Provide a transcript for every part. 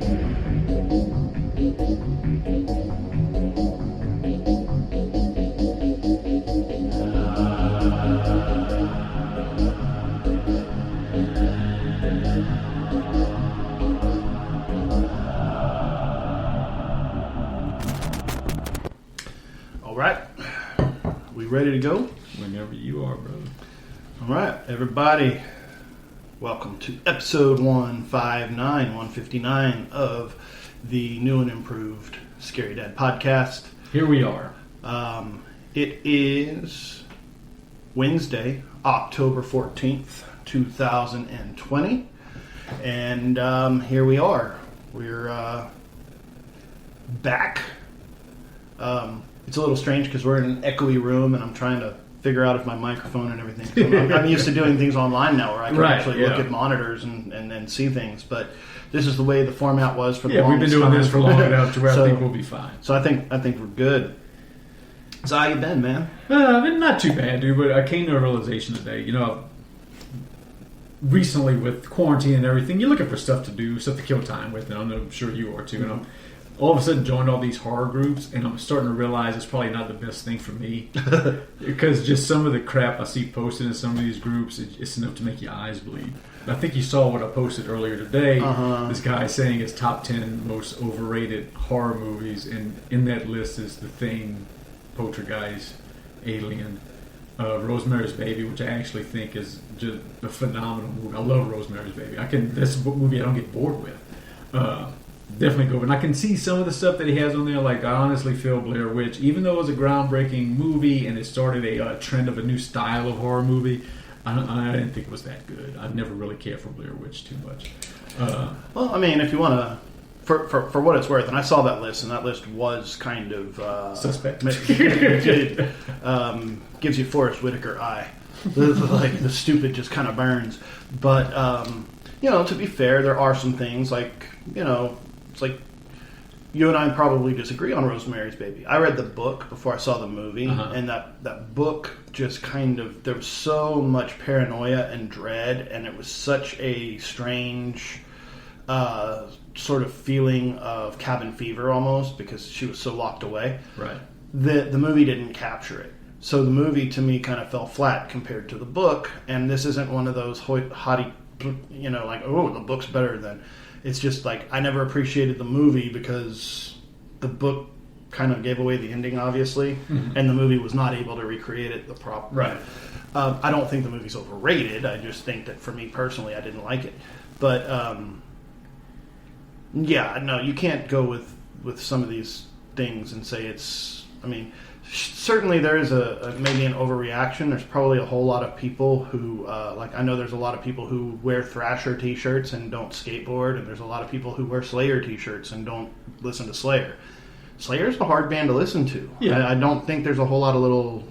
All right, we ready to go? Whenever you are, brother. All right, everybody, welcome to episode 159 of the new and improved Scarydad podcast. Here we are. It is Wednesday, October 14th, 2020, and here we are. We're back. It's a little strange because we're in an echoey room, and I'm trying to figure out if my microphone and everything. I'm used to doing things online now, where I can actually look at monitors and then see things. But this is the way the format was for the longest we've been doing this for long enough to where I think we'll be fine. So I think we're good. So how you been, man? Not too bad, dude. But I came to a realization today. You know, recently with quarantine and everything, you're looking for stuff to do, stuff to kill time with, and I'm sure you are too. Mm-hmm. And I'm all of a sudden joined all these horror groups, and I'm starting to realize it's probably not the best thing for me because just some of the crap I see posted in some of these groups, it's enough to make your eyes bleed. I think you saw what I posted earlier today. This guy saying his top 10 most overrated horror movies, and in that list is The Thing, Poltergeist, Alien, Rosemary's Baby, which I actually think is just a phenomenal movie. I love Rosemary's Baby. That's a movie I don't get bored with. Definitely go. And I can see some of the stuff that he has on there. Like, I honestly feel Blair Witch, even though it was a groundbreaking movie and it started a trend of a new style of horror movie, I didn't think it was that good. I never really cared for Blair Witch too much. Well, I mean, if you want to, for what it's worth, and I saw that list, and that list was kind of suspect. Gives you Forrest Whitaker eye. Like, the stupid just kind of burns. But to be fair, there are some things like, it's like you and I probably disagree on Rosemary's Baby. I read the book before I saw the movie, and that book just kind of, there was so much paranoia and dread, and it was such a strange sort of feeling of cabin fever almost, because she was so locked away. Right. The movie didn't capture it. So the movie, to me, kind of fell flat compared to the book, and this isn't one of those haughty, like, oh, the book's better than... It's just like, I never appreciated the movie because the book kind of gave away the ending, obviously, and the movie was not able to recreate it the proper way. Right. I don't think the movie's overrated. I just think that for me personally, I didn't like it. But, you can't go with some of these things and say it's... I mean... Certainly there is maybe an overreaction. There's probably a whole lot of people who, I know there's a lot of people who wear Thrasher t-shirts and don't skateboard, and there's a lot of people who wear Slayer t-shirts and don't listen to Slayer. Slayer's a hard band to listen to. Yeah. I don't think there's a whole lot of little,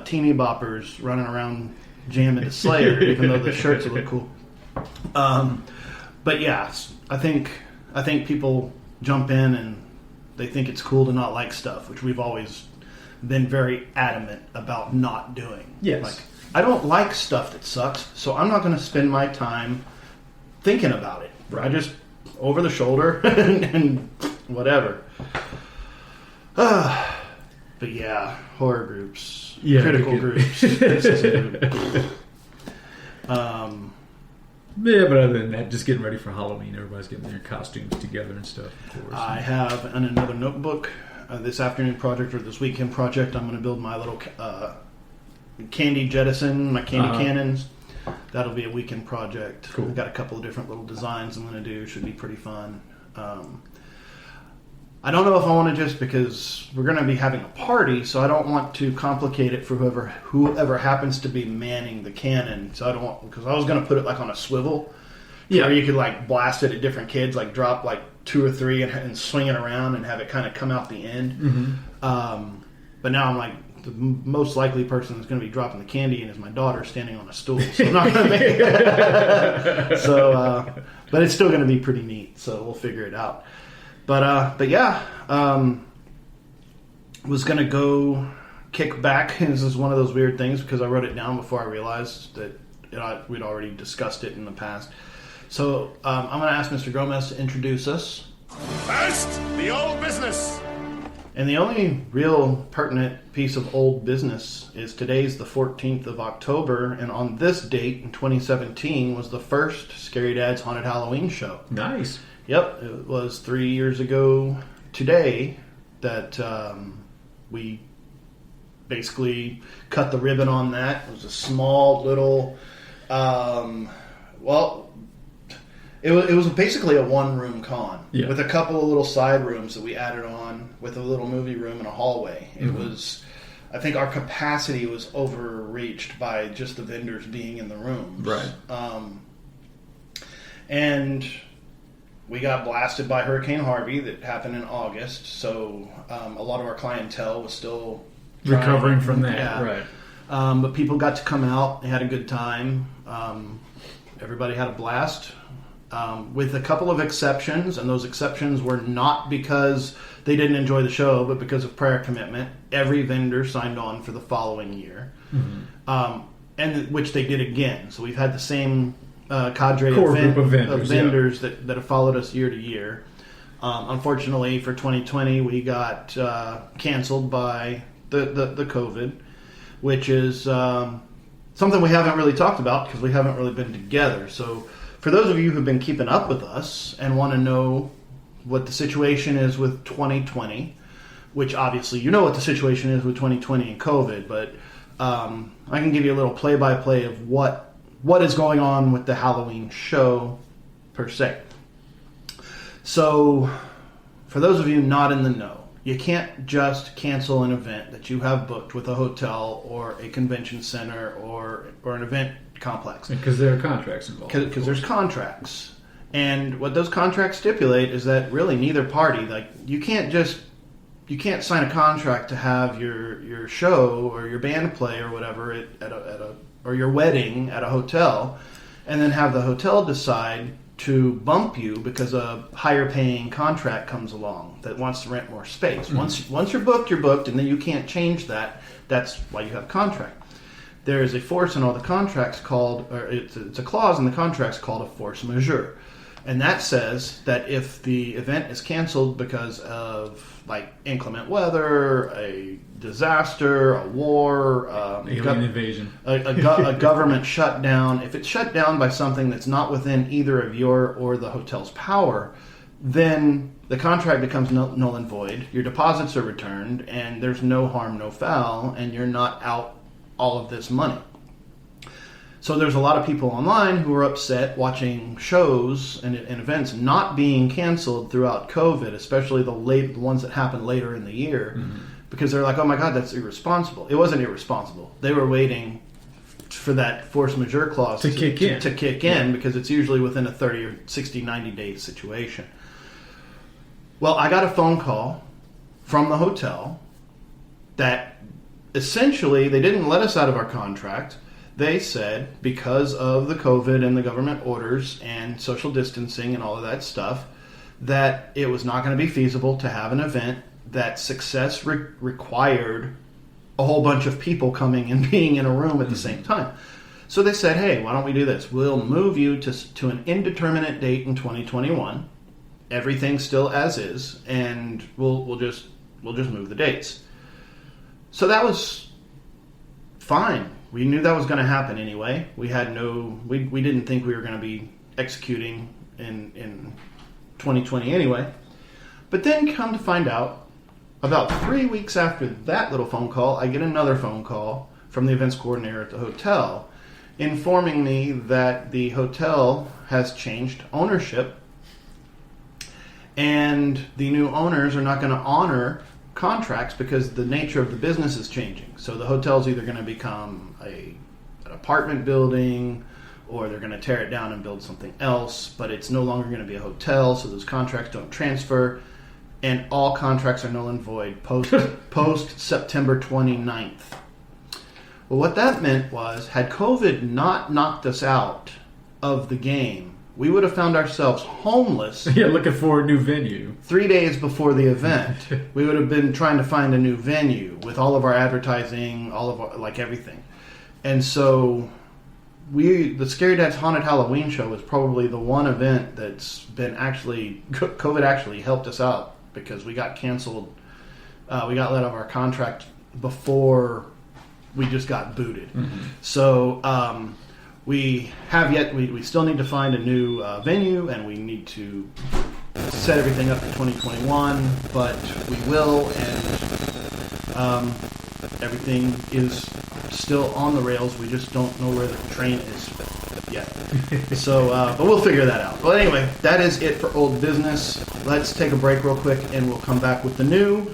teeny boppers running around jamming to Slayer, even though the shirts look cool. But yeah, I think people jump in and they think it's cool to not like stuff, which we've always been very adamant about not doing. Yes. Like, I don't like stuff that sucks, so I'm not going to spend my time thinking about it. Right. I just, over the shoulder, and whatever. But yeah, horror groups, critical groups. Yeah, but other than that, just getting ready for Halloween. Everybody's getting their costumes together and stuff, of course. I have another notebook. This afternoon project, or this weekend project, I'm going to build my little candy jettison, my candy cannons. That'll be a weekend project. Cool. I've got a couple of different little designs I'm going to do. Should be pretty fun. I don't know if I want to, just because we're going to be having a party, so I don't want to complicate it for whoever happens to be manning the cannon. So I don't want, because I was going to put it like on a swivel, where you could like blast it at different kids, like drop like 2 or 3 and swing it around and have it kind of come out the end. But now I'm like, the most likely person that's going to be dropping the candy in is my daughter standing on a stool, so I'm not going to make it. But it's still going to be pretty neat, so we'll figure it out. But yeah, was going to go kick back. This is one of those weird things because I wrote it down before I realized that we'd already discussed it in the past. So I'm going to ask Mr. Gomez to introduce us. First, the old business. And the only real pertinent piece of old business is today's the 14th of October, and on this date in 2017 was the first Scarydad's Haunted Halloween show. Nice. Yep, it was 3 years ago today that we basically cut the ribbon on that. It was a small little, it was basically a one-room con with a couple of little side rooms that we added on with a little movie room and a hallway. It was, I think our capacity was overreached by just the vendors being in the rooms. Right. And we got blasted by Hurricane Harvey that happened in August, so a lot of our clientele was still recovering from that. Yeah. Right. But people got to come out. They had a good time. Everybody had a blast. With a couple of exceptions, and those exceptions were not because they didn't enjoy the show, but because of prior commitment. Every vendor signed on for the following year, and which they did again. So we've had the same cadre group of vendors that have followed us year to year. Unfortunately, for 2020, we got canceled by the COVID, which is something we haven't really talked about because we haven't really been together. So for those of you who've been keeping up with us and want to know what the situation is with 2020, which obviously you know what the situation is with 2020 and COVID, but I can give you a little play-by-play of what is going on with the Halloween show per se. So for those of you not in the know, you can't just cancel an event that you have booked with a hotel or a convention center or an event complex. Because there are contracts involved. Because there's contracts. And what those contracts stipulate is that really neither party, like you can't sign a contract to have your show or your band play or whatever or your wedding at a hotel and then have the hotel decide to bump you because a higher paying contract comes along that wants to rent more space. Once you're booked, and then you can't change that. That's why you have a contract. There is a force in all the contracts called, or it's a clause in the contracts called a force majeure. And that says that if the event is canceled because of like inclement weather, a disaster, a war, alien invasion, a government shutdown, if it's shut down by something that's not within either of your or the hotel's power, then the contract becomes null and void. Your deposits are returned, and there's no harm, no foul, and you're not out all of this money. So there's a lot of people online who are upset watching shows and events not being canceled throughout COVID, especially the ones that happened later in the year, because they're like, oh my God, that's irresponsible. It wasn't irresponsible. They were waiting for that force majeure clause to kick in because it's usually within a 30 or 60, 90-day situation. Well, I got a phone call from the hotel that essentially they didn't let us out of our contract. They said because of the COVID and the government orders and social distancing and all of that stuff, that it was not going to be feasible to have an event that success required a whole bunch of people coming and being in a room at the same time. So they said, hey, why don't we do this? We'll move you to an indeterminate date in 2021. Everything's still as is, and we'll just move the dates. So that was fine. We knew that was going to happen anyway. We didn't think we were going to be executing in 2020 anyway. But then come to find out, about 3 weeks after that little phone call, I get another phone call from the events coordinator at the hotel informing me that the hotel has changed ownership and the new owners are not going to honor contracts because the nature of the business is changing. So the hotel's either going to become an apartment building or they're going to tear it down and build something else, but it's no longer going to be a hotel, so those contracts don't transfer, and all contracts are null and void post September 29th. Well, what that meant was, had COVID not knocked us out of the game, we would have found ourselves homeless. Yeah, looking for a new venue. 3 days before the event, we would have been trying to find a new venue with all of our advertising, all of our, like everything. And so the Scarydad's Haunted Halloween show is probably the one event that's been COVID actually helped us out because we got canceled. We got let out of our contract before we just got booted. Mm-hmm. So we still need to find a new venue, and we need to set everything up for 2021, but we will, and everything is still on the rails. We just don't know where the train is yet. So, but we'll figure that out. But anyway, that is it for old business. Let's take a break real quick, and we'll come back with the new.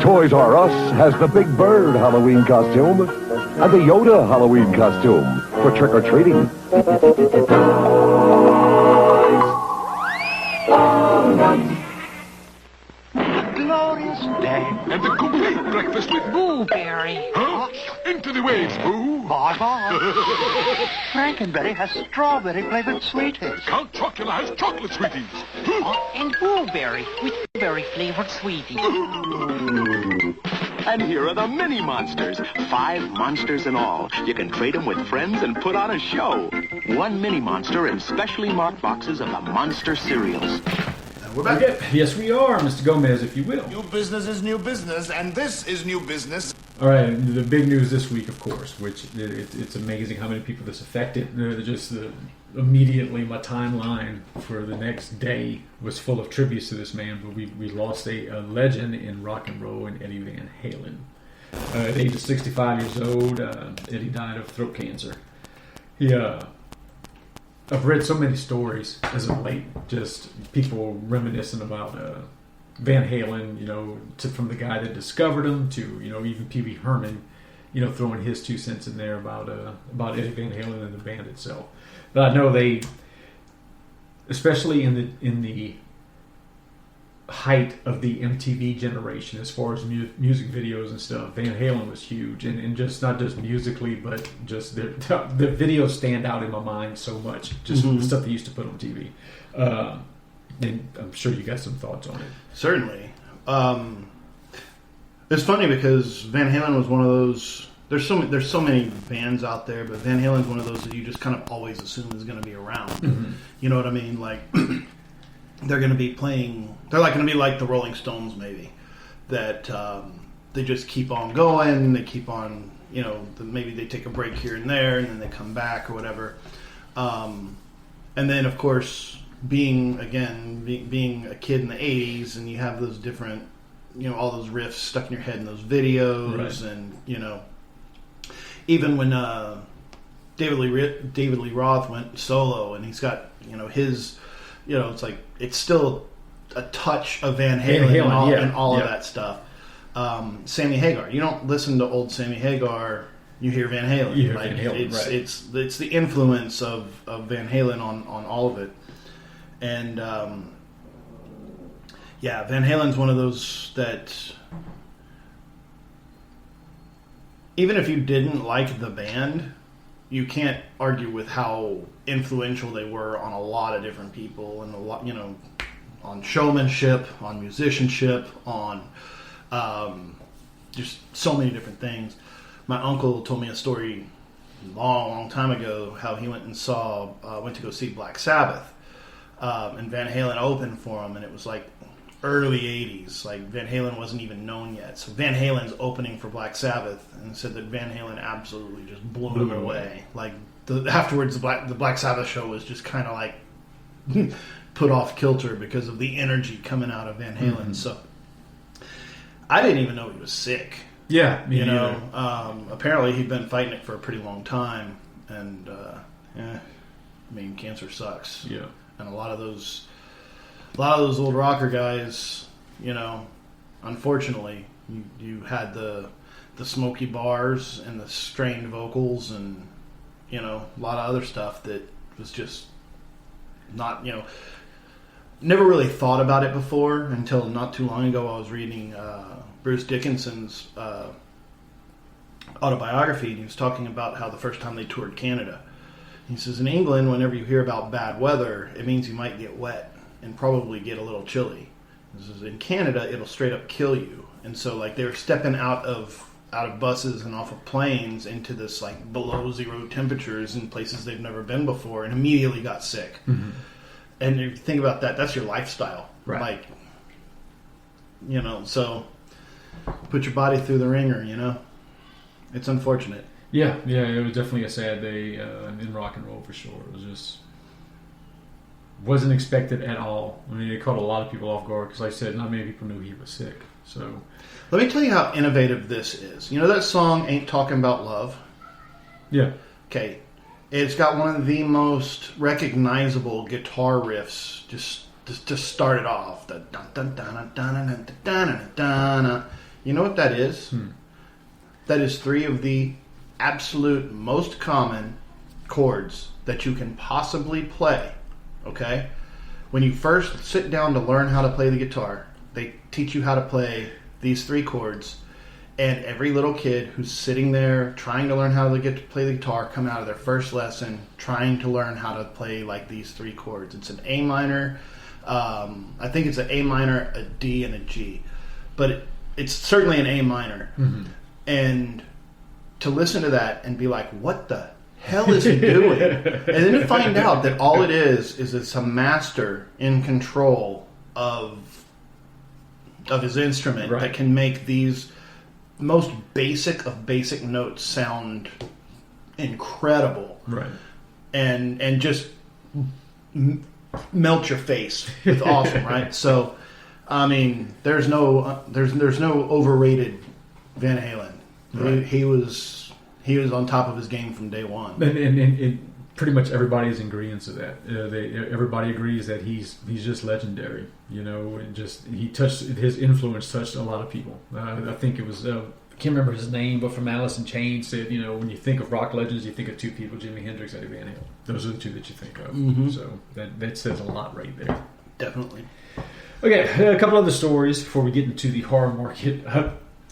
Toys R Us has the Big Bird Halloween costume and the Yoda Halloween costume for trick-or-treating. Glorious day. And the complete breakfast with... Blueberry. Huh? Into the waves, Boo. Bye-bye. Frankenberry has strawberry-flavored sweeties. Count Chocula has chocolate sweeties. And blueberry with blueberry-flavored sweeties. And here are the mini monsters. 5 monsters in all. You can trade them with friends and put on a show. 1 mini monster in specially marked boxes of the monster cereals. We're back. Okay. Yes, we are, Mr. Gomez, if you will. New business is new business, and this is new business. All right, the big news this week, of course, which it's amazing how many people this affected. Immediately, my timeline for the next day was full of tributes to this man, but we lost a legend in rock and roll in Eddie Van Halen. At the age of 65 years old, Eddie died of throat cancer. I've read so many stories as of late, just people reminiscing about Van Halen, from the guy that discovered him to, even Pee Wee Herman, throwing his 2 cents in there about Eddie Van Halen and the band itself. But I know they, especially in the height of the MTV generation, as far as music videos and stuff, Van Halen was huge, and just not just musically, but just the videos stand out in my mind so much. Just the stuff they used to put on TV. And I'm sure you got some thoughts on it. Certainly. It's funny because Van Halen was one of those. There's so many bands out there, but Van Halen's one of those that you just kind of always assume is going to be around. Mm-hmm. You know what I mean? Like they're going to be playing. They're like going to be like the Rolling Stones, maybe. That they just keep on going. They keep on. Maybe they take a break here and there, and then they come back or whatever. And then, of course, being a kid in the 80s, and you have those different, all those riffs stuck in your head in those videos, right. And, even when David Lee Roth went solo, and he's got, his, it's like, it's still a touch of Van Halen, and all of that stuff. Sammy Hagar. You don't listen to old Sammy Hagar, you hear Van Halen. You hear Van Halen, right. It's the influence of Van Halen on all of it. And Van Halen's one of those that even if you didn't like the band, you can't argue with how influential they were on a lot of different people, and a lot, on showmanship, on musicianship, on just so many different things. My uncle told me a story long time ago how he went to go see Black Sabbath. And Van Halen opened for him, and it was like early 80s. Like Van Halen wasn't even known yet. So Van Halen's opening for Black Sabbath, and said that Van Halen absolutely just blew him away. Like afterwards, the Black Sabbath show was just kind of like put off kilter because of the energy coming out of Van Halen. Mm-hmm. So I didn't even know he was sick. Yeah, apparently he'd been fighting it for a pretty long time, and cancer sucks. Yeah. And a lot of those old rocker guys, unfortunately, you had the smoky bars and the strained vocals, and a lot of other stuff that was just not, never really thought about it before until not too long ago. I was reading Bruce Dickinson's autobiography, and he was talking about how the first time they toured Canada, He says, in England, whenever you hear about bad weather, it means you might get wet and probably get a little chilly. He says, in Canada, it'll straight up kill you. And so, like, they were stepping out of buses and off of planes into this, like, below zero temperatures in places they've never been before and immediately got sick. Mm-hmm. And if you think about that, that's your lifestyle. Right. Like, you know, so put your body through the ringer, you know? It's unfortunate. Yeah, it was definitely a sad day in rock and roll for sure. It was just wasn't expected at all. I mean, it caught a lot of people off guard because, like I said, not many people knew he was sick. So, let me tell you how innovative this is. You know that song "Ain't Talking About Love"? Yeah. Okay, it's got one of the most recognizable guitar riffs. Just to start it off, the dun dun dun dun dun dun dun dun. You know what that is? That is 3 of the absolute most common chords that you can possibly play. Okay? When you first sit down to learn how to play the guitar, they teach you how to play these 3 chords, and every little kid who's sitting there trying to learn how to play the guitar come out of their first lesson trying to learn how to play like these 3 chords. It's an A minor, I think it's an A minor, a D, and a G, but it's certainly an A minor. Mm-hmm. And to listen to that and be like, what the hell is he doing? And then to find out that all it is it's a master in control of his instrument that can make these most basic of basic notes sound incredible. Right. And just melt your face with awesome, right? So, I mean, there's no overrated Van Halen. Right. He was on top of his game from day one, and pretty much everybody's in agreement to that. Everybody agrees that he's just legendary. You know, his influence touched a lot of people. I think it was I can't remember his name, but from Alice in Chains said, you know, when you think of rock legends, you think of 2 people: Jimi Hendrix, Eddie Van Halen. Those are the 2 that you think of. Mm-hmm. So that says a lot right there. Definitely. Okay, a couple other stories before we get into the horror market.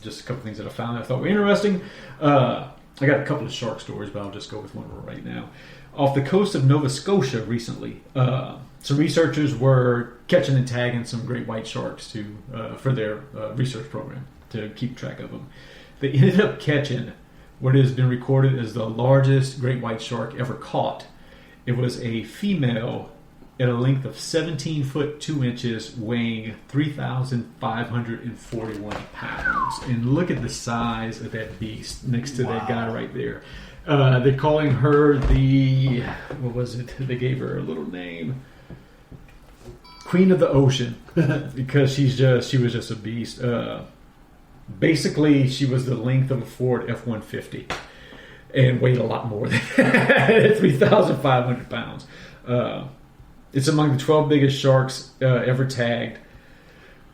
Just a couple things that I found that I thought were interesting. I got a couple of shark stories, but I'll just go with one right now. Off the coast of Nova Scotia recently, some researchers were catching and tagging some great white sharks for their research program to keep track of them. They ended up catching what has been recorded as the largest great white shark ever caught. It was a female at a length of 17 foot 2 inches, weighing 3,541 pounds. And look at the size of that beast next to that guy right there. They're calling her what was it? They gave her a little name. Queen of the Ocean, because she was just a beast. Basically, she was the length of a Ford F-150 and weighed a lot more than 3,500 pounds. It's among the 12 biggest sharks ever tagged,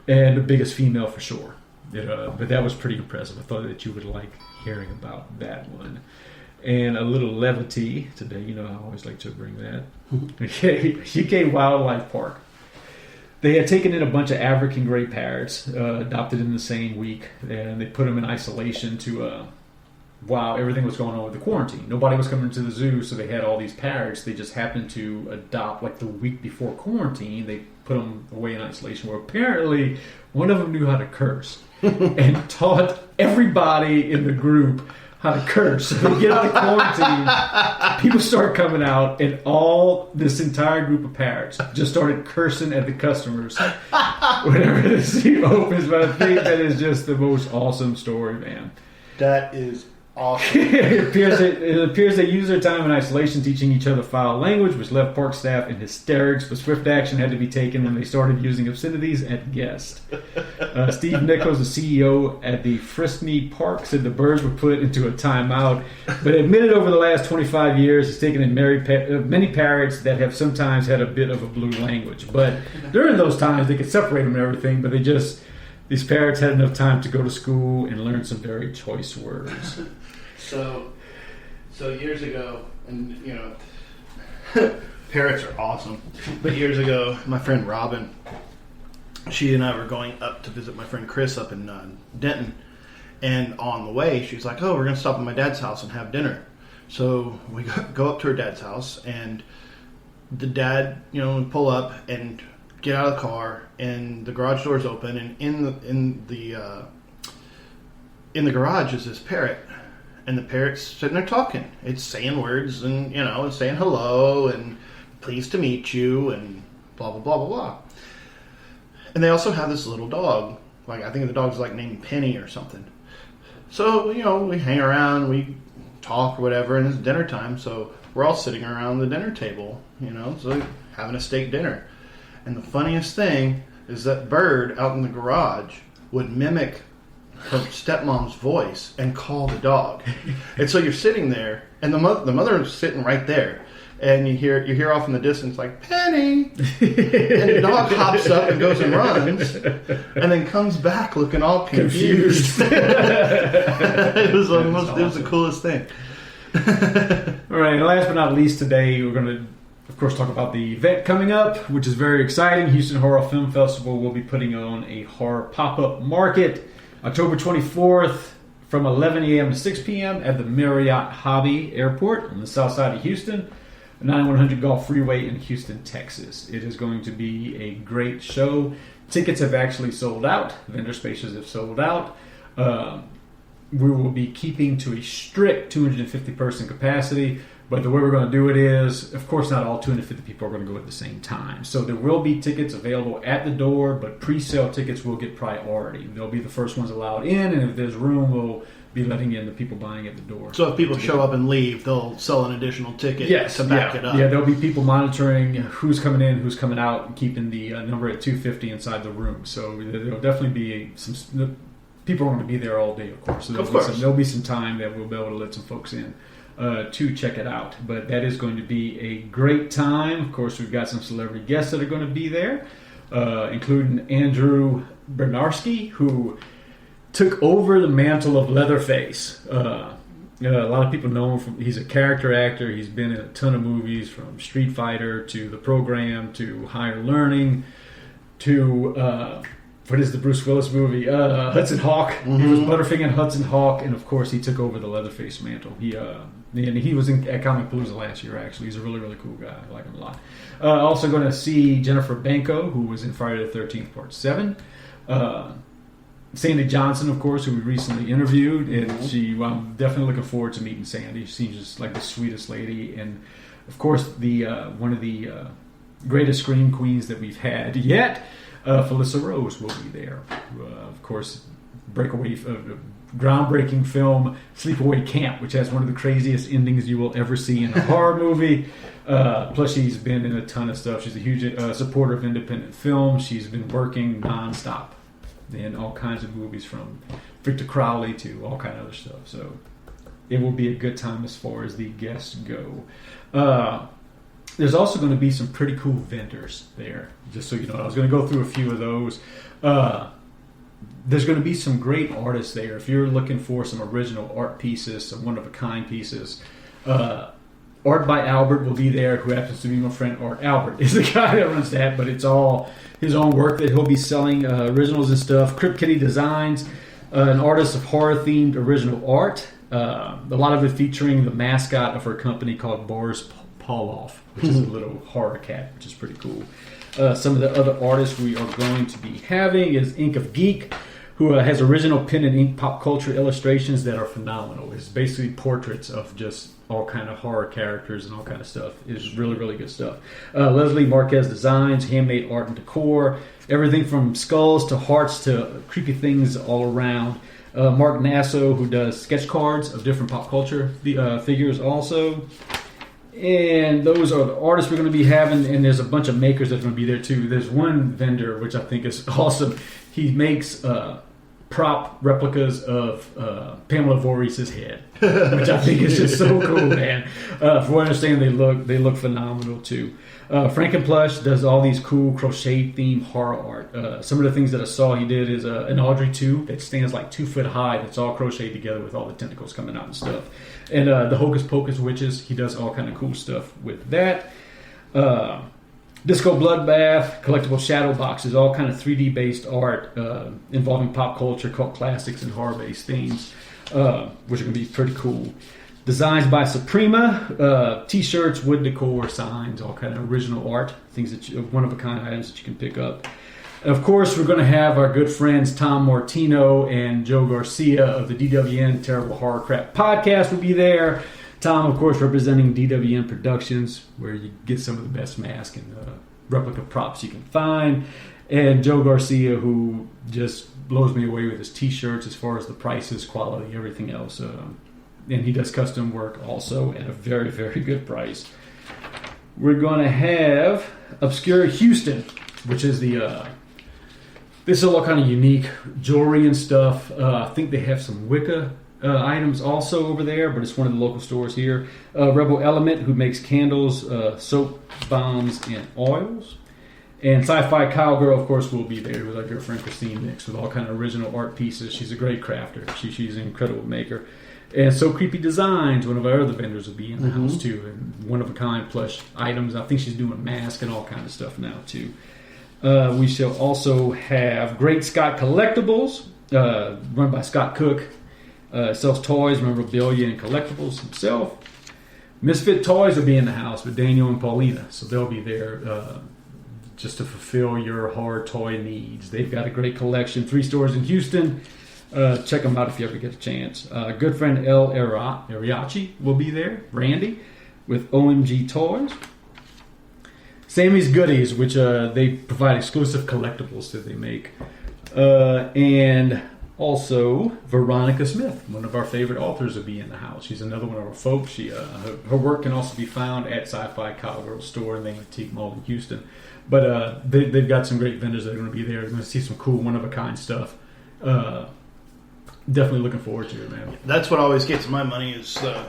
and the biggest female for sure. But that was pretty impressive. I thought that you would like hearing about that one. And a little levity today. You know, I always like to bring that. Okay, UK Wildlife Park. They had taken in a bunch of African gray parrots, adopted in the same week, and they put them in isolation while everything was going on with the quarantine. Nobody was coming to the zoo, so they had all these parrots. They just happened to adopt, like the week before quarantine, they put them away in isolation, where apparently one of them knew how to curse and taught everybody in the group how to curse. So they get out of quarantine, people start coming out, and this entire group of parrots just started cursing at the customers whenever the zoo opens. But I think that is just the most awesome story, man. That is awesome. It appears they used their time in isolation teaching each other foul language, which left park staff in hysterics, but swift action had to be taken when they started using obscenities at guests. Steve Nichols, the CEO at the Frisney Park, said the birds were put into a timeout, but admitted over the last 25 years he's taken in many parrots that have sometimes had a bit of a blue language. But during those times, they could separate them and everything, but these parrots had enough time to go to school and learn some very choice words. So years ago, and you know, parrots are awesome. But years ago, my friend Robin, she and I were going up to visit my friend Chris up in Denton, and on the way, she was like, "Oh, we're going to stop at my dad's house and have dinner." So we go up to her dad's house, and the dad, we pull up and get out of the car, and the garage door's open, and in the garage is this parrot, and the parrot's sitting there talking. It's saying words, and it's saying hello and pleased to meet you and blah blah blah blah blah. And they also have this little dog. Like, I think the dog's like named Penny or something. So we hang around, we talk or whatever, and it's dinner time. So we're all sitting around the dinner table, so having a steak dinner. And the funniest thing is that bird out in the garage would mimic her stepmom's voice and call the dog. And so you're sitting there, and the mother is sitting right there, and you hear off in the distance like Penny, and the dog hops up and goes and runs, and then comes back looking all confused. It was the coolest thing. All right, and last but not least, today we're going to, of course, talk about the event coming up, which is very exciting. Houston Horror Film Festival will be putting on a horror pop-up market October 24th from 11 a.m. to 6 p.m. at the Marriott Hobby Airport on the south side of Houston, 9100 Gulf Freeway in Houston, Texas. It is going to be a great show. Tickets have actually sold out. Vendor spaces have sold out. We will be keeping to a strict 250 person capacity, but the way we're going to do it is, of course, not all 250 people are going to go at the same time. So there will be tickets available at the door, but pre-sale tickets will get priority. They'll be the first ones allowed in, and if there's room, we'll be letting in the people buying at the door. So if people show up and leave, they'll sell an additional ticket to back it up. Yeah, there'll be people monitoring who's coming in, who's coming out, and keeping the number at 250 inside the room. So there'll definitely be some... People are going to be there all day, of course. So there'll be some time that we'll be able to let some folks in to check it out. But that is going to be a great time. Of course, we've got some celebrity guests that are going to be there, including Andrew Bernarski, who took over the mantle of Leatherface. A lot of people know him he's a character actor. He's been in a ton of movies, from Street Fighter to The Program to Higher Learning to... what is the Bruce Willis movie? Hudson Hawk. Mm-hmm. He was Butterfinger in Hudson Hawk, and of course he took over the Leatherface mantle. He was at Comic Palooza last year, actually. He's a really, really cool guy. I like him a lot. Also going to see Jennifer Banco, who was in Friday the 13th, Part 7. Sandy Johnson, of course, who we recently interviewed, and I'm definitely looking forward to meeting Sandy. She seems just like the sweetest lady, and of course the one of the greatest scream queens that we've had yet. Felissa Rose will be there. Of course, groundbreaking film Sleepaway Camp, which has one of the craziest endings you will ever see in a horror movie. Plus, she's been in a ton of stuff. She's a huge supporter of independent film. She's been working nonstop in all kinds of movies, from Victor Crowley to all kind of other stuff. So it will be a good time as far as the guests go. There's also going to be some pretty cool vendors there, just so you know. I was going to go through a few of those. There's going to be some great artists there. If you're looking for some original art pieces, some one-of-a-kind pieces, Art by Albert will be there, who happens to be my friend Art Albert is the guy that runs that, but it's all his own work that he'll be selling, originals and stuff. Crypt Kitty Designs, an artist of horror-themed original art. A lot of it featuring the mascot of her company called Boris Pawlow, which is a little horror cat, which is pretty cool. Some of the other artists we are going to be having is Ink of Geek, who has original pen and ink pop culture illustrations that are phenomenal. It's basically portraits of just all kind of horror characters and all kind of stuff. It's really, really good stuff. Leslie Marquez Designs, handmade art and decor, everything from skulls to hearts to creepy things all around. Mark Nasso, who does sketch cards of different pop culture figures also. And those are the artists we're going to be having, and there's a bunch of makers that are going to be there too. There's one vendor, which I think is awesome. He makes prop replicas of Pamela Voorhees' head, which I think is just so cool, man. From what I understand, they look phenomenal too. Frankenplush does all these cool crochet-themed horror art. Some of the things that I saw he did is an Audrey 2 that stands like 2 foot high, that's all crocheted together with all the tentacles coming out and stuff. And the Hocus Pocus Witches, he does all kind of cool stuff with that. Disco Bloodbath, collectible shadow boxes, all kind of 3D-based art involving pop culture, cult classics, and horror-based themes, which are going to be pretty cool. Designs by Suprema, T-shirts, wood decor, signs, all kind of original art, things that one-of-a-kind items that you can pick up. And of course, we're going to have our good friends Tom Martino and Joe Garcia of the DWN Terrible Horror Crap podcast will be there. Tom, of course, representing DWN Productions, where you get some of the best mask and replica props you can find. And Joe Garcia, who just blows me away with his T-shirts as far as the prices, quality, everything else. And he does custom work also at a very, very good price. We're going to have Obscure Houston, which is this is all kind of unique jewelry and stuff. I think they have some Wicca items also over there, but it's one of the local stores here. Rebel Element, who makes candles, soap, bombs, and oils. And Sci-Fi Cowgirl, of course, will be there with our girlfriend Christine Nix with all kind of original art pieces. She's a great crafter. She's an incredible maker. And So Creepy Designs, one of our other vendors, will be in the house too. And one-of-a-kind plush items. I think she's doing masks and all kind of stuff now too. We shall also have Great Scott Collectibles, run by Scott Cook. Sells toys, memorabilia, and collectibles himself. Misfit Toys will be in the house with Daniel and Paulina, so they'll be there just to fulfill your horror toy needs. They've got a great collection, 3 stores in Houston. Check them out if you ever get a chance. Good friend El Ariachi will be there, Randy, with OMG Toys. Sammy's Goodies, which they provide exclusive collectibles that they make. And also Veronica Smith, one of our favorite authors, will be in the house. She's another one of our folks. Her work can also be found at Sci-Fi Cowgirl store in the Antique Mall in Houston. But they've got some great vendors that are going to be there. You're going to see some cool one-of-a-kind stuff. Definitely looking forward to it, man. That's what always gets my money is the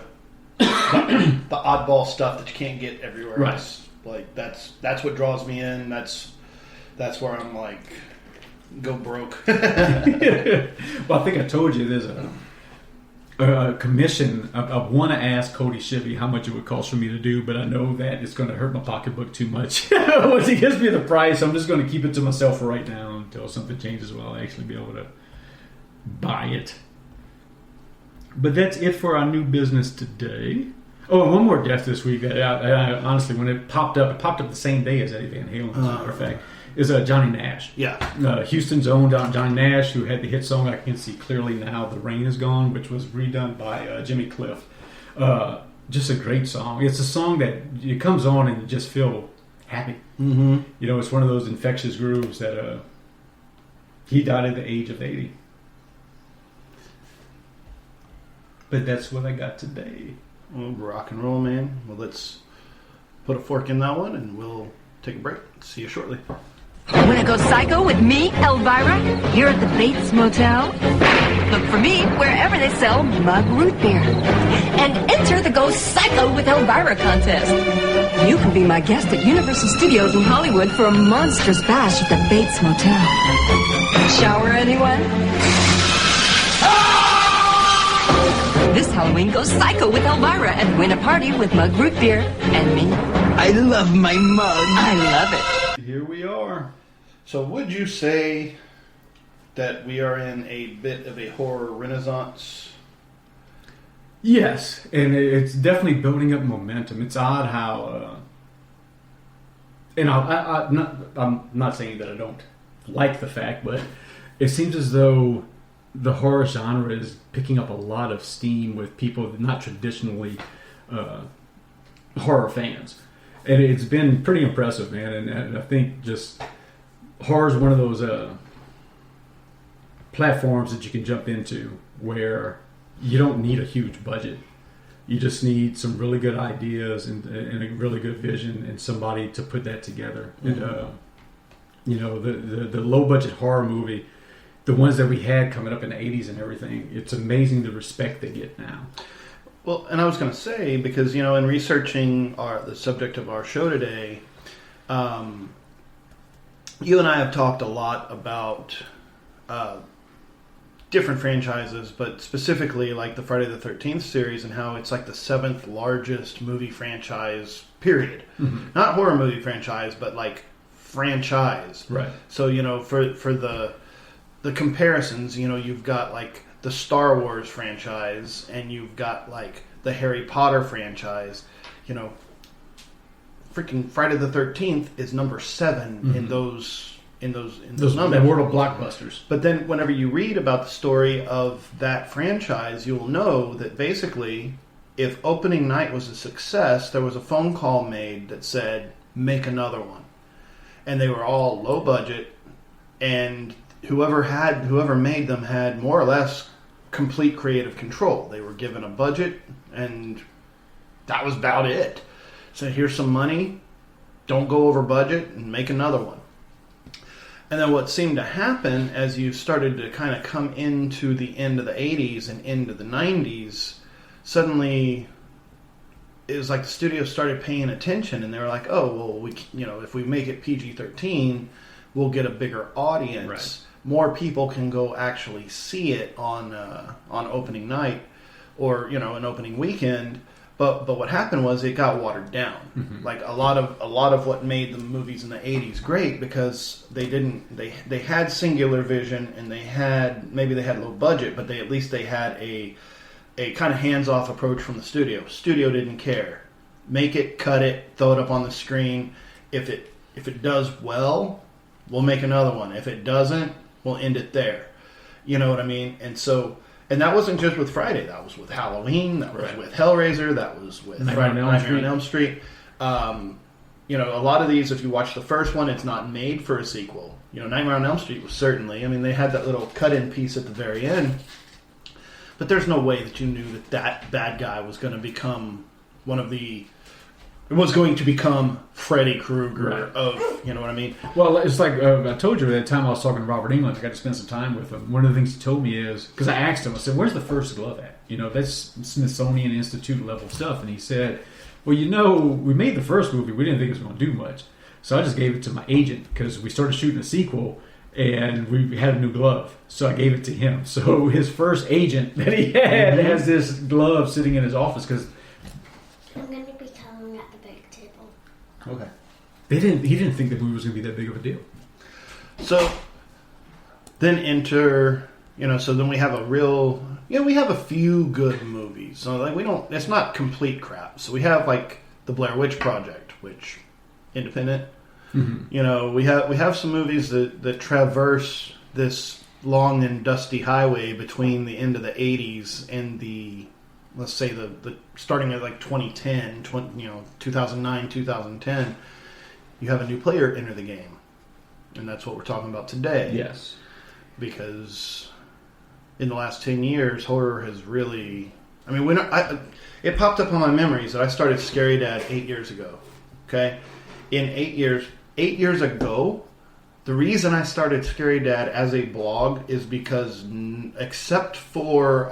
oddball stuff that you can't get everywhere Right. else. Like that's what draws me in. That's where I'm like, go broke. Well, I think I told you there's a commission. I want to ask Cody Shibby how much it would cost for me to do, but I know that it's going to hurt my pocketbook too much. Once he gives me the price, I'm just going to keep it to myself for right now until something changes where I'll actually be able to buy it. But that's it for our new business today. Oh, and one more guest this week. I honestly, when it popped up the same day as Eddie Van Halen, as a matter of fact, is Johnny Nash. Yeah. Houston's own Johnny Nash, who had the hit song I Can See Clearly Now, The Rain Is Gone, which was redone by Jimmy Cliff. Just a great song. It's a song that it comes on and you just feel happy. Mm-hmm. You know, it's one of those infectious grooves that he died at the age of 80. But that's what I got today. Well, rock and roll, man. Well, let's put a fork in that one and we'll take a break. See you shortly. Wanna go psycho with me, Elvira? Here at the Bates Motel? Look for me wherever they sell mug root beer. And enter the Go Psycho with Elvira contest. You can be my guest at Universal Studios in Hollywood for a monstrous bash at the Bates Motel. Shower anyone? This Halloween, go psycho with Elvira and win a party with mug root beer and me. I love my mug. I love it. Here we are. So would you say that we are in a bit of a horror renaissance? Yes, and it's definitely building up momentum. It's odd how, and I'm not saying that I don't like the fact, but it seems as though the horror genre is picking up a lot of steam with people not traditionally horror fans. And it's been pretty impressive, man. And I think just horror is one of those platforms that you can jump into where you don't need a huge budget. You just need some really good ideas and a really good vision and somebody to put that together. Mm-hmm. And, you know, the low budget horror movie, the ones that we had coming up in the 80s and everything, it's amazing the respect they get now. Well, and I was going to say, because, you know, in researching the subject of our show today, you and I have talked a lot about different franchises, but specifically like the Friday the 13th series and how it's like the 7th largest movie franchise, period. Mm-hmm. Not horror movie franchise, but like franchise. Right. So, you know, for the comparisons, you know, you've got like the Star Wars franchise and you've got like the Harry Potter franchise, freaking Friday the 13th is number 7 in those numbers. Immortal blockbusters. But then whenever you read about the story of that franchise, you'll know that basically if opening night was a success, there was a phone call made that said, make another one. And they were all low budget, and whoever made them had more or less complete creative control. They were given a budget, and that was about it. So here's some money, don't go over budget, and make another one. And then what seemed to happen as you started to kind of come into the end of the 80s and into the 90s, suddenly it was like the studio started paying attention, and they were like, oh, well, if we make it PG-13, we'll get a bigger audience. Right. More people can go actually see it on opening night or, an opening weekend. But what happened was it got watered down. Mm-hmm. Like a lot of what made the movies in the 80s great, because they had singular vision, and they had low budget, but at least they had a kind of hands-off approach from the studio. Studio didn't care. Make it, cut it, throw it up on the screen. If it does well, we'll make another one. If it doesn't, we'll end it there. You know what I mean? And that wasn't just with Friday. That was with Halloween. That was with Hellraiser. That was with Nightmare on Elm Street. A lot of these, if you watch the first one, it's not made for a sequel. Nightmare on Elm Street was certainly. I mean, they had that little cut-in piece at the very end. But there's no way that you knew that bad guy was going to become Freddy Krueger of, you know what I mean? Well, it's like I told you at the time I was talking to Robert Englund. I got to spend some time with him. One of the things he told me is, because I asked him, I said, where's the first glove at? That's Smithsonian Institute level stuff. And he said, well, we made the first movie. We didn't think it was going to do much. So I just gave it to my agent, because we started shooting a sequel and we had a new glove. So I gave it to him. So his first agent that he had has this glove sitting in his office, because I'm going to be telling at the big table. Okay. He didn't think the movie was going to be that big of a deal. So then then we have we have a few good movies. So it's not complete crap. So we have like the Blair Witch Project, which independent. Mm-hmm. We have some movies that traverse this long and dusty highway between the end of the 80s and let's say the starting at like 2010, 2009, 2010, you have a new player enter the game. And that's what we're talking about today. Yes. Because in the last 10 years, horror has really... I mean, it popped up on my memories that I started Scarydad 8 years ago. Okay? In 8 years ago, the reason I started Scarydad as a blog is because except for...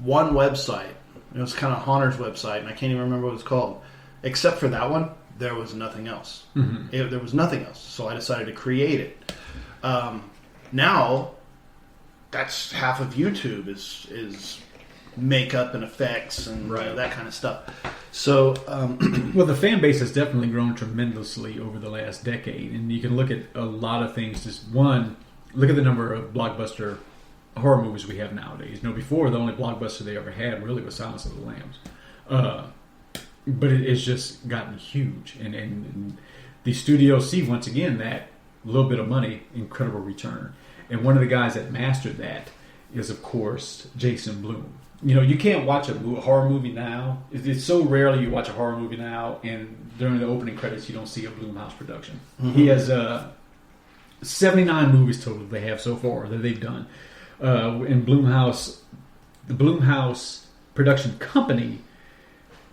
one website, it was kind of Haunter's website, and I can't even remember what it's called. Except for that one, there was nothing else. Mm-hmm. There was nothing else, so I decided to create it. Now, that's half of YouTube is makeup and effects and that kind of stuff. So, well, the fan base has definitely grown tremendously over the last decade, and you can look at a lot of things. Just one, look at the number of blockbuster horror movies we have nowadays. Before, the only blockbuster they ever had really was Silence of the Lambs. But it's just gotten huge. And the studios see, once again, that little bit of money, incredible return. And one of the guys that mastered that is, of course, Jason Blum. You can't watch a horror movie now. It's so rarely you watch a horror movie now, and during the opening credits, you don't see a Blumhouse production. Mm-hmm. He has 79 movies total they have so far that they've done. In Blumhouse, the Blumhouse production company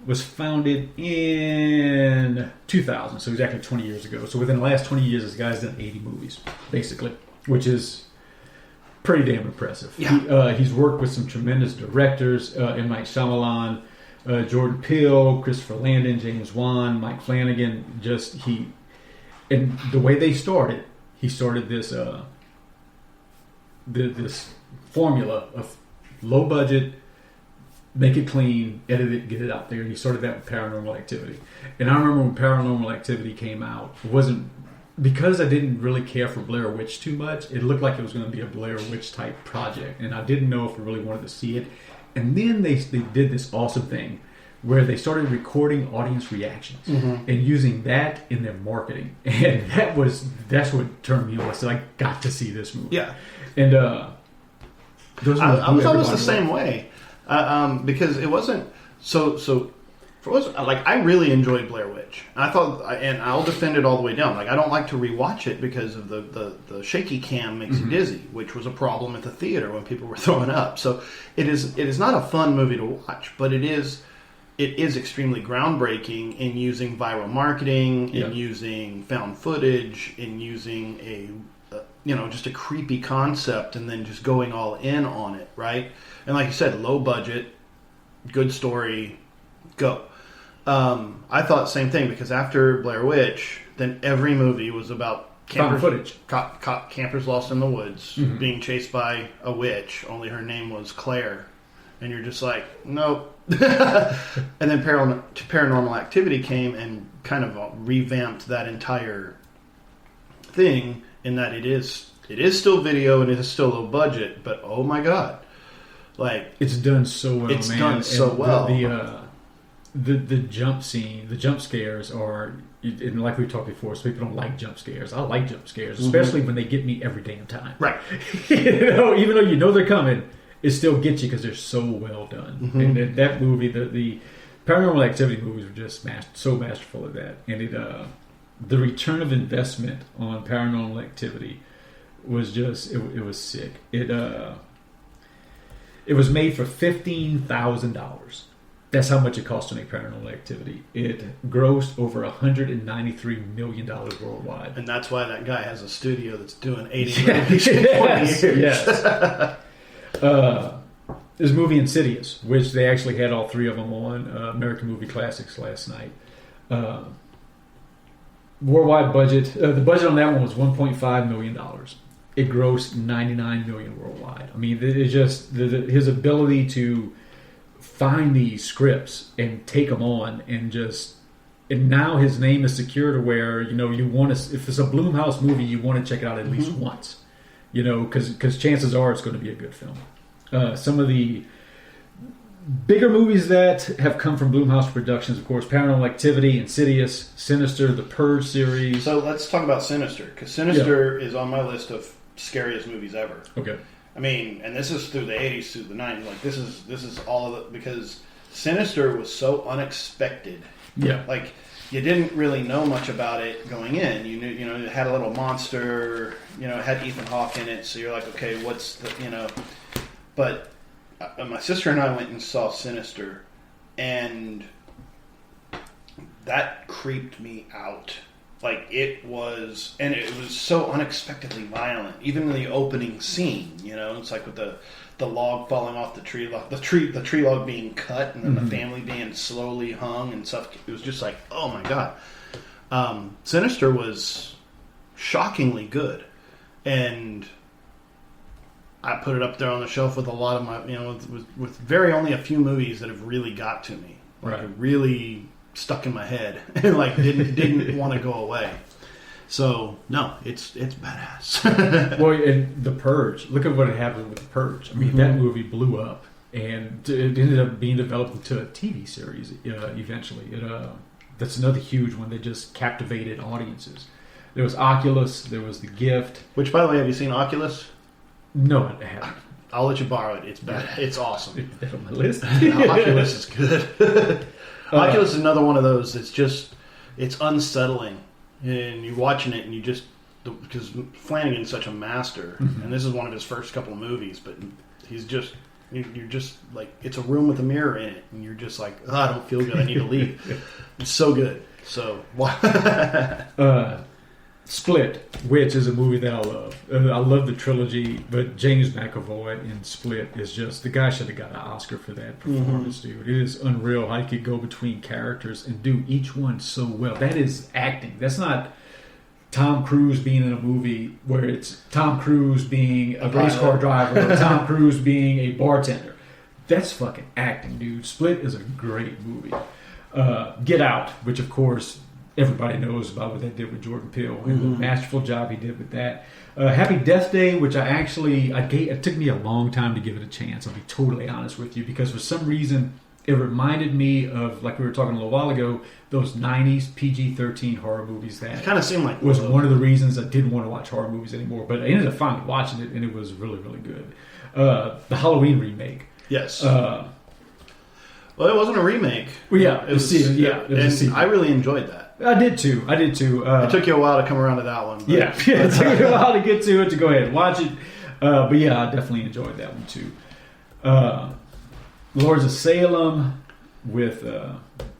was founded in 2000, so exactly 20 years ago. So within the last 20 years, this guy's done 80 movies, basically, which is pretty damn impressive. Yeah. He's worked with some tremendous directors, M. Night Shyamalan, Jordan Peele, Christopher Landon, James Wan, Mike Flanagan. And the way they started, he started this this formula of low budget, make it clean, edit it, get it out there. And he started that with Paranormal Activity. And I remember when Paranormal Activity came out, it wasn't because I didn't really care for Blair Witch too much, it looked like it was going to be a Blair Witch type project, and I didn't know if I really wanted to see it. And then they did this awesome thing where they started recording audience reactions and using that in their marketing, and that's what turned me on. I said, I got to see this movie. Yeah, and I was almost the same way because it wasn't so. Like, I really enjoyed Blair Witch. I thought, and I'll defend it all the way down. Like, I don't like to rewatch it because of the shaky cam makes you dizzy, which was a problem at the theater when people were throwing up. So it is not a fun movie to watch, but it is extremely groundbreaking in using viral marketing, in using found footage, in using just a creepy concept, and then just going all in on it, right? And like you said, low budget, good story, go. I thought the same thing because after Blair Witch, then every movie was about campers, footage. Campers lost in the woods, being chased by a witch. Only her name was Claire, and you're just like, nope. And then Paranormal Activity came and kind of revamped that entire thing in that it is still video and it is still low budget, but oh my god, like it's done so well. It's done so well. The jump scene, the jump scares are, and like we talked before, so people don't like jump scares. I like jump scares, especially when they get me every damn time. Right. Even though you know they're coming, it still gets you because they're so well done. And that movie, the Paranormal Activity movies were just so masterful at that. And the return of investment on Paranormal Activity was just, it was sick. It was made for $15,000. That's how much it cost to make Paranormal Activity. It grossed over $193 million worldwide. And that's why that guy has a studio that's doing 80 movies in 20 years. Yes. This movie Insidious, which they actually had all three of them on American Movie Classics last night. Worldwide budget, the budget on that one was $1.5 million. It grossed $99 million worldwide. I mean, it's just his ability to find these scripts and take them on, and now his name is secure to where you want to. If it's a Blumhouse movie, you want to check it out at least once, because chances are it's going to be a good film. Some of the bigger movies that have come from Blumhouse Productions, of course, Paranormal Activity, Insidious, Sinister, the Purge series. So let's talk about Sinister, because Sinister is on my list of scariest movies ever. Okay. I mean, and this is through the 80s, through the 90s. Like, this is all of it, because Sinister was so unexpected. Yeah. Like, you didn't really know much about it going in. You knew, it had a little monster, it had Ethan Hawke in it, so you're like, okay, what's the, But my sister and I went and saw Sinister, and that creeped me out. Like, it was so unexpectedly violent. Even in the opening scene, it's like with the log falling off the tree log being cut, and then the family being slowly hung and stuff. It was just like, oh my god. Sinister was shockingly good, and I put it up there on the shelf with a lot of my, with very only a few movies that have really got to me, like really stuck in my head and like didn't want to go away. So no, it's badass. Well, and The Purge. Look at what happened with The Purge. I mean, that movie blew up, and it ended up being developed into a TV series eventually. That's another huge one that just captivated audiences. There was Oculus. There was The Gift. Which, by the way, have you seen Oculus? No, I haven't. I'll let you borrow it. It's bad. It's awesome. That's on my list. Oculus is good. Oculus is another one of those. It's unsettling, and you're watching it, and you just, because Flanagan's such a master, and this is one of his first couple of movies, but you're just like, it's a room with a mirror in it, and you're just like, oh, I don't feel good. I need to leave. It's so good. So, Split, which is a movie that I love. I love the trilogy, but James McAvoy in Split is just, the guy should have got an Oscar for that performance, dude. It is unreal how he could go between characters and do each one so well. That is acting. That's not Tom Cruise being in a movie where it's Tom Cruise being a race car driver or Tom Cruise being a bartender. That's fucking acting, dude. Split is a great movie. Get Out, which of course everybody knows about what they did with Jordan Peele and the masterful job he did with that. Happy Death Day, which it took me a long time to give it a chance. I'll be totally honest with you, because for some reason it reminded me of, like we were talking a little while ago, those 90s PG-13 horror movies. That it kind of seemed like was one of the reasons I didn't want to watch horror movies anymore. But I ended up finally watching it, and it was really, really good. The Halloween remake. Yes. Well, it wasn't a remake. Well, yeah, it was a sequel. I really enjoyed that. I did too. It took you a while to come around to that one. Yeah, it took me a while to get to it, to go ahead and watch it. But yeah, I definitely enjoyed that one too. Lords of Salem with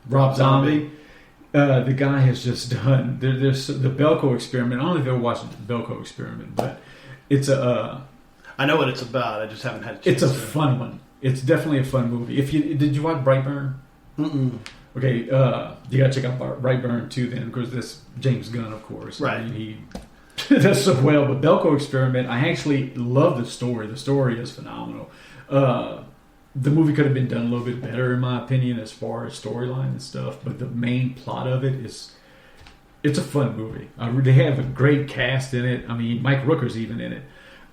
Rob Zombie. The guy has just done. There's the Belko Experiment. I don't know if you've ever watched the Belko Experiment, but it's a. I know what it's about. I just haven't had a chance. It's a fun one. It's definitely a fun movie. Did you watch Brightburn? Mm-mm. Okay, you gotta check out Brightburn too. Then, because this James Gunn, of course, right? I mean, he does so well. But Belko Experiment, I actually love the story. The story is phenomenal. The movie could have been done a little bit better, in my opinion, as far as storyline and stuff. But the main plot of it's a fun movie. They have a great cast in it. I mean, Mike Rooker's even in it.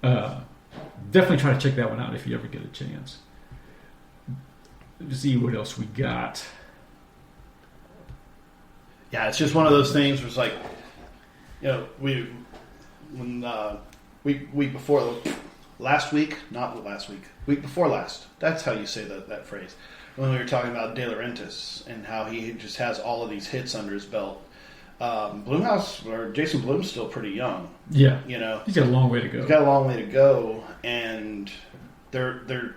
Definitely try to check that one out if you ever get a chance. Let's see what else we got. Yeah, it's just one of those things where it's like, week before last. That's how you say that phrase. When we were talking about De Laurentiis and how he just has all of these hits under his belt. Blumhouse, or Jason Blum's still pretty young. Yeah, he's got a long way to go. He's got a long way to go, and they're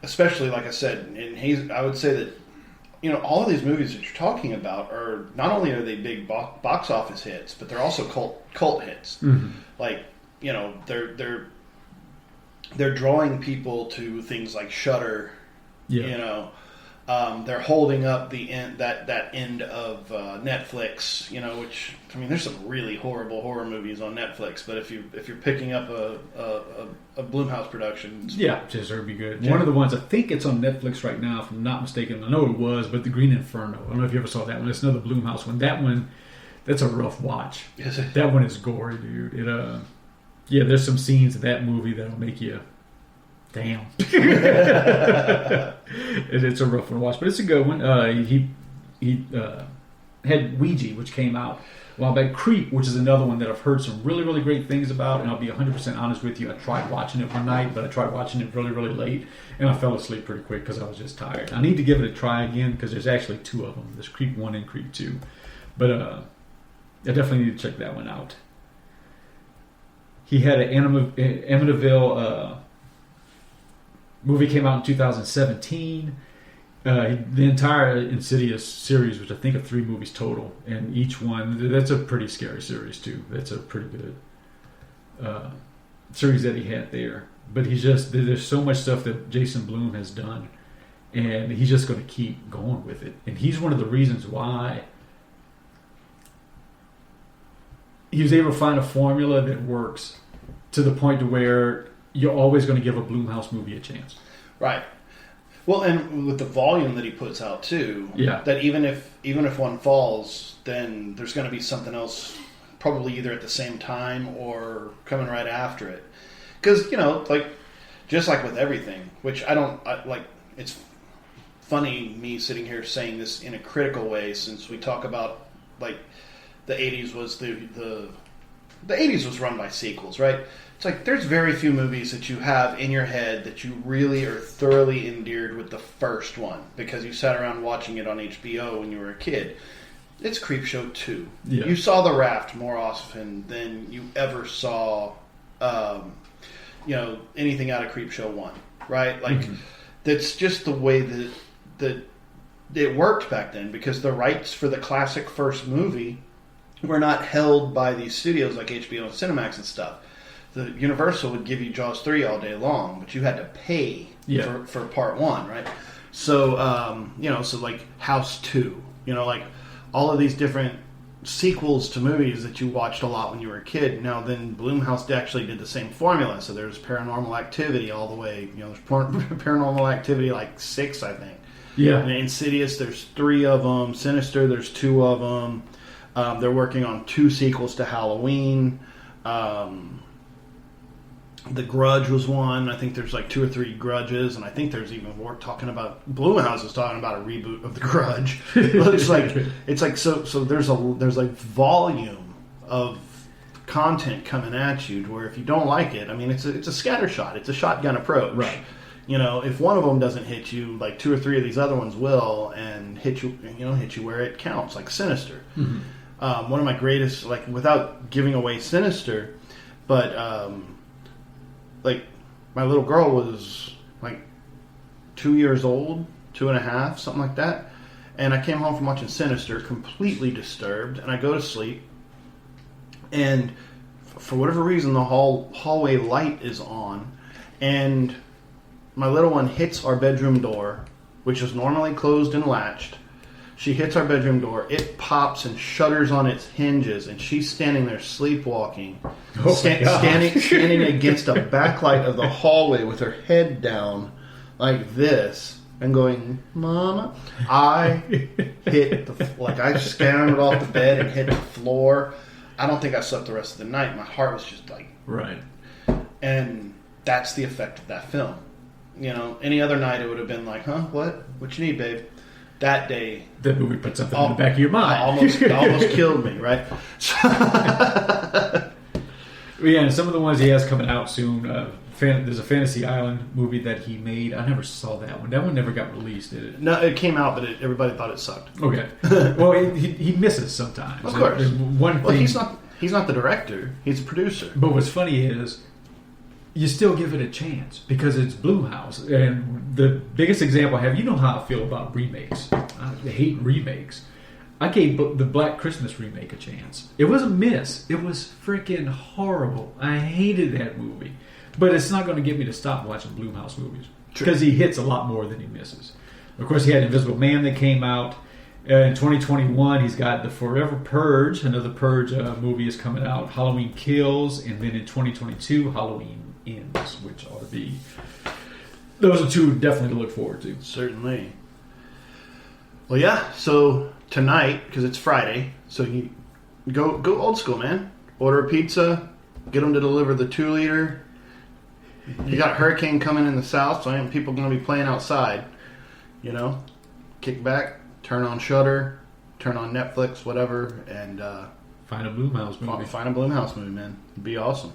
especially, like I said, and I would say that all of these movies that you're talking about are not only are they big box office hits, but they're also cult hits. Mm-hmm. Like they're drawing people to things like Shudder. Yeah. They're holding up the end that end of Netflix. Which, I mean, there's some really horrible horror movies on Netflix. But if you're picking up a Blumhouse production, just would be good. Yeah. One of the ones, I think it's on Netflix right now, if I'm not mistaken. I know it was, but The Green Inferno. I don't know if you ever saw that one. It's another Blumhouse one. That one, that's a rough watch. Is it? That one is gory, dude. There's some scenes in that movie that'll make you. Damn. It's a rough one to watch, but it's a good one. He had Ouija, which came out a while back. Creep, which is another one that I've heard some really, really great things about, and I'll be 100% honest with you. I tried watching it one night, but I tried watching it really, really late, and I fell asleep pretty quick because I was just tired. I need to give it a try again because there's actually two of them. There's Creep 1 and Creep 2. But I definitely need to check that one out. He had an Amityville movie came out in 2017. The entire Insidious series, which I think of 3 movies total, and each one, that's a pretty scary series too. That's a pretty good series that he had there. But there's so much stuff that Jason Blum has done, and he's just going to keep going with it. And he's one of the reasons why he was able to find a formula that works to the point to where you're always going to give a Blumhouse movie a chance. Right. Well, and with the volume that he puts out too, that even if one falls, then there's going to be something else, probably either at the same time or coming right after it. Because just like with everything, which it's funny me sitting here saying this in a critical way, since we talk about like the 80s was the 80s was run by sequels, right? It's like there's very few movies that you have in your head that you really are thoroughly endeared with the first one because you sat around watching it on HBO when you were a kid. It's Creepshow 2. Yeah. You saw The Raft more often than you ever saw, anything out of Creepshow 1, right? Like, that's just the way that it worked back then because the rights for the classic first movie were not held by these studios like HBO and Cinemax and stuff. The Universal would give you Jaws 3 all day long, but you had to pay for part 1, right? So, so like House 2, like all of these different sequels to movies that you watched a lot when you were a kid. Now, then Blumhouse actually did the same formula. So there's Paranormal Activity all the way, there's Paranormal Activity like 6, I think. Yeah. And Insidious, there's 3 of them. Sinister, there's 2 of them. They're working on 2 sequels to Halloween. The Grudge was one. I think there's like 2 or 3 Grudges, and I think there's even more talking about. Blumhouse is talking about a reboot of The Grudge. It's like so there's like volume of content coming at you to where if you don't like it, I mean it's a scatter shot. It's a shotgun approach. Right. You know, if one of them doesn't hit you, like 2 or 3 of these other ones will, and hit you where it counts, like Sinister. Mm-hmm. One of my greatest, like without giving away Sinister, but like my little girl was like 2 years old, 2.5, something like that, and I came home from watching Sinister, completely disturbed, and I go to sleep, and for whatever reason, the hallway light is on, and my little one hits our bedroom door, which is normally closed and latched. She hits our bedroom door. It pops and shudders on its hinges, and she's standing there sleepwalking, standing against a backlight of the hallway with her head down like this and going, "Mama." I hit I scampered off the bed and hit the floor. I don't think I slept the rest of the night. My heart was just like... Right. And that's the effect of that film. You know, any other night it would have been like, "Huh, what you need, babe?" That day, the movie put something in the back of your mind. Almost killed me, right? Yeah, and some of the ones he has coming out soon. There's a Fantasy Island movie that he made. I never saw that one. That one never got released, did it? No, it came out, but everybody thought it sucked. Okay. Well, he misses sometimes. Of course. One well, thing, he's not the director. He's a producer. But what's funny is you still give it a chance because it's Blumhouse. And the biggest example I have, you know how I feel about remakes. I hate remakes. I gave the Black Christmas remake a chance. It was a miss. It was freaking horrible. I hated that movie. But it's not going to get me to stop watching Blumhouse movies. Because he hits a lot more than he misses. Of course, he had Invisible Man that came out. In 2021, he's got The Forever Purge. Another Purge movie is coming out. Halloween Kills. And then in 2022, Halloween Ends, which ought to be... Those are 2 definitely to look forward to. Certainly. Well, yeah. So tonight, because it's Friday, so you go old school, man. Order a pizza. Get them to deliver the 2-liter. You got a hurricane coming in the south, so people are going to be playing outside. You know, kick back, turn on Shudder, turn on Netflix, whatever, and find a Blumhouse movie. Find a Blumhouse movie, man. It'd be awesome.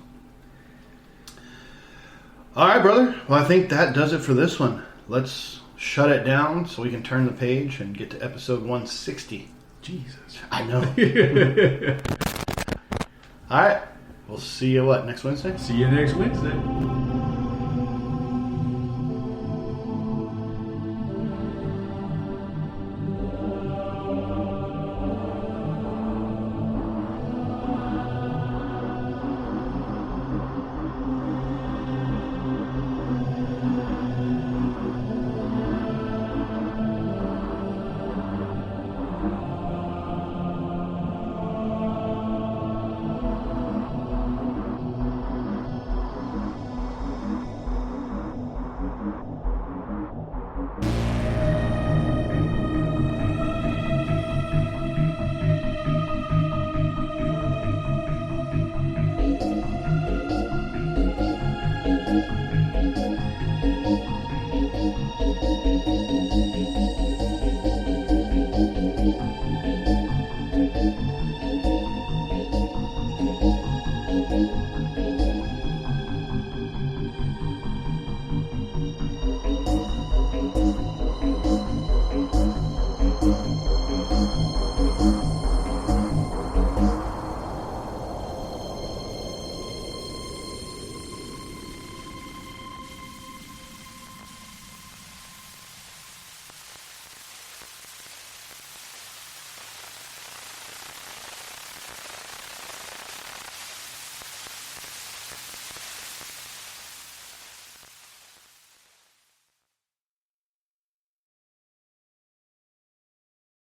All right, brother. Well, I think that does it for this one. Let's shut it down so we can turn the page and get to episode 160. Jesus. I know. All right. We'll see you, next Wednesday? See you next Wednesday.